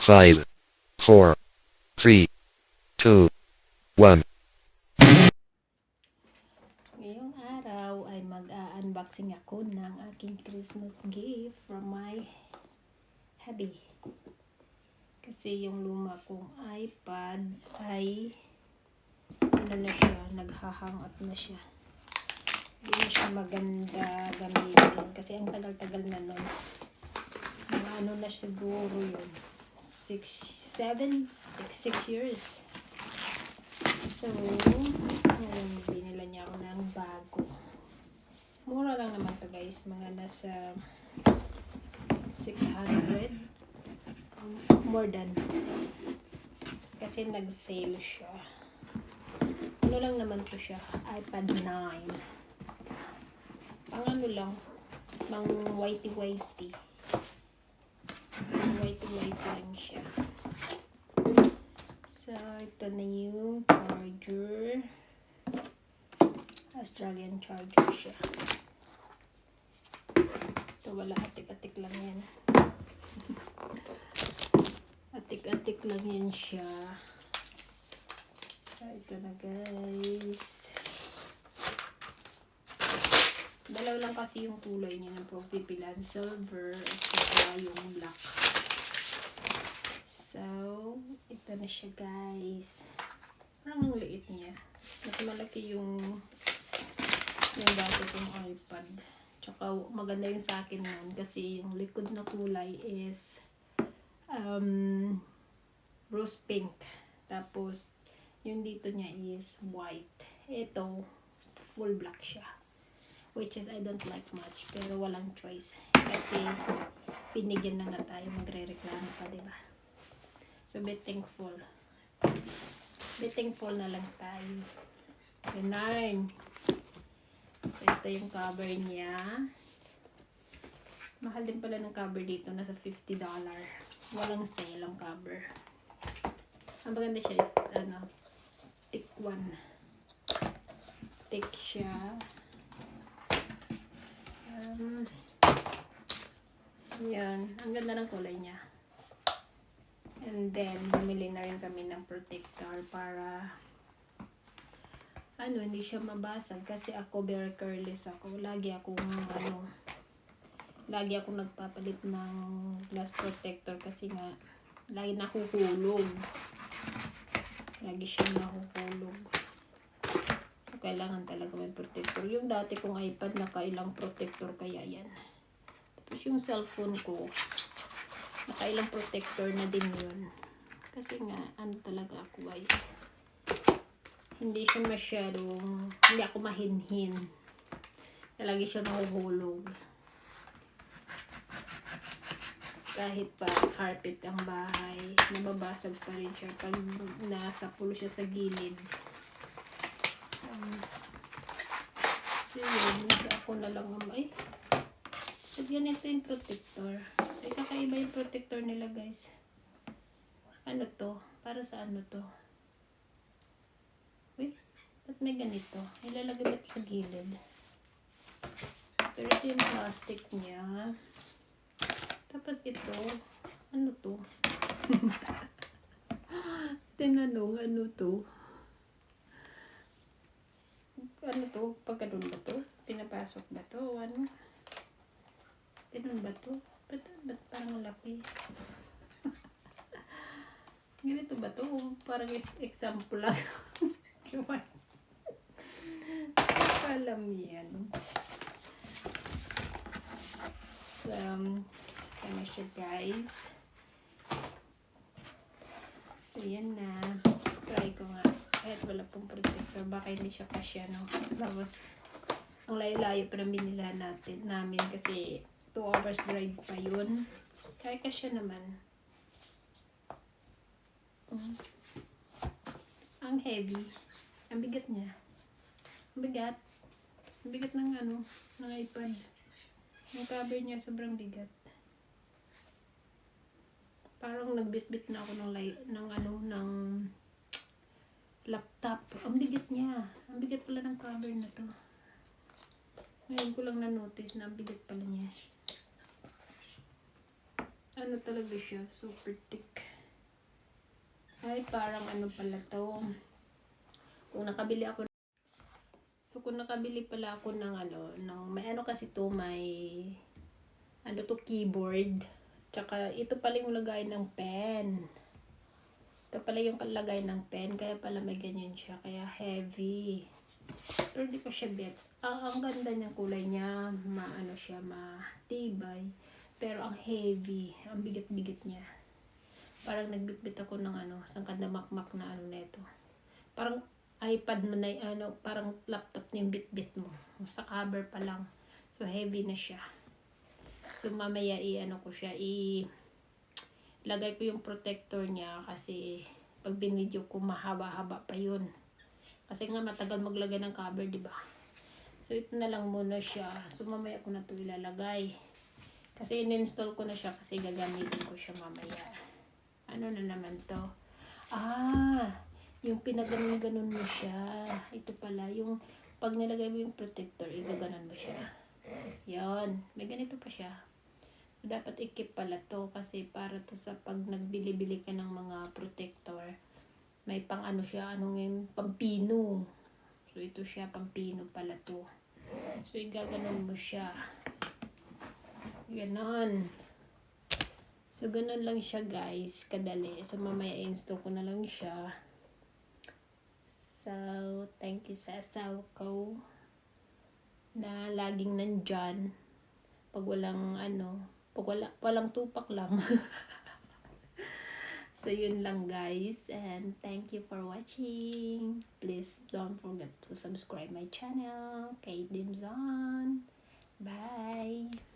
5, 4, 3, 2, 1. Ngayong araw ay mag-unboxing ako ng aking Christmas gift from my hubby. Kasi yung luma kong iPad ay ano na siya, naghahangat na siya. Hindi na siya maganda gamitin kasi ang tagal-tagal na nun. Mga ano na siguro yun. 6 years. So, ngayon binila niya ako ng bago. Mura lang naman to guys. Mga nasa 600. More than. Kasi nag-sale siya. Ano lang naman to siya? iPad 9. Pang ano lang. Pang whitey-whitey. Whitey-whitey lang siya. So, ito na yung charger. Australian charger siya. Ito wala, atik-atik lang yan. Atik-atik lang yan siya. So, ito na guys. Dalaw lang kasi yung kulay niya ng pagpipilan. Silver at saka yung black. So, ito na siya guys. Parang ang liit niya. Mas malaki yung dati kong iPad. Tsaka maganda yung sa akin nun kasi yung likod na kulay is rose pink. Tapos, yung dito niya is white. Ito, full black siya. Which is I don't like much. Pero walang choice. Kasi, pinigyan na nga tayo. Magre-reklamo pa, diba? So, be thankful. Be thankful na lang tayo. Ganun. So, ito yung cover niya. Mahal din pala ng cover dito. Nasa $50. Walang sale ang cover. Ang maganda siya is, thick one. Thick siya. So, yan. Ang ganda ng kulay niya. And then, bumili na rin kami ng protector para hindi siya mabasag. Kasi ako, very careless ako. Lagi akong nagpapalit ng glass protector kasi nga, lagi nahuhulog. Lagi siya nahuhulog. So, kailangan talaga may protector. Yung dati kong iPad, nakailang protector kaya yan. Tapos yung cellphone ko, nakailang protector na din yun. Kasi nga, talaga ako guys. Hindi siya masyadong, hindi ako mahinhin. Lagi siya nahuhulog. Kahit pa carpet ang bahay, nababasag pa rin siya pag nasapulo siya sa gilid. So yun, ako na lang naman. So ganito yung protector. Ay, kakaiba yung protector nila guys. Ano to? Para sa ano to? Uy, ba't may ganito? Ilalagay ba ito sa gilid? Pero ito yung plastic niya. Tapos ito, ano to? Tinanong, ano to? Ano to? Pagkadun ba to? Pinapasok ba to? Ano? Ganun ba to? Ba't parang laki? Ganito ba to? Parang example lang. Alam yan. So, ano siya guys. So, yan na. Try ko nga. Kahit wala pong protector. Baka hindi siya kasya, no? Tapos, ang layo-layo pa ng binila namin kasi 2 hours drive pa yun. Kaya kasya naman. Ang heavy. Ang bigat niya. Ang bigat. Ang bigat ng ng iPad. Yung cover niya sobrang bigat. Parang nagbit-bit na ako ng laptop. Ang bigat niya. Ang bigat pala ng cover na to. Ngayon ko lang na-notice na ang bigat pala niya. Ano talaga siya? Super thick. Ay, parang ano pala to. Kung nakabili ako pala ako ng may ano kasi to, may ano to, keyboard. Tsaka ito pala yung lagay ng pen. Ito pala yung lagay ng pen, kaya pala may ganyan siya, kaya heavy. Pero di ko siya bet. Ang ganda niyang kulay niya, maano siya, matibay. Pero ang heavy, ang bigat-bigat niya. Parang nagbitbit ako ng sangkad na makmak na neto. Parang iPad mo na parang laptop na yung bitbit mo. Sa cover pa lang. So heavy na siya. So mamaya ko siya, lagay ko yung protector niya kasi pag binidyo ko mahaba-haba pa yun. Kasi nga matagal maglagay ng cover, di ba? So ito na lang muna siya. So mamaya ko na ito ilalagay. Kasi in-install ko na siya kasi gagamitin ko siya mamaya. Ano na naman to? Yung pinaganon-ganon mo siya. Ito pala, yung pag nilagay mo yung protector, igaganon mo siya. Yan. May ganito pa siya. Dapat ikip pala to kasi para to sa pag nagbili-bili ka ng mga protector, may pang siya, pampino. So ito siya, pampino pala to. So igaganon mo siya. Ganon. So ganon lang siya guys, kadali. So mamaya install ko na lang siya. So thank you sa asawa ko na laging nandyan pag walang tupak lang. So yun lang guys, and thank you for watching. Please don't forget to subscribe my channel, Kate Dimson. Bye.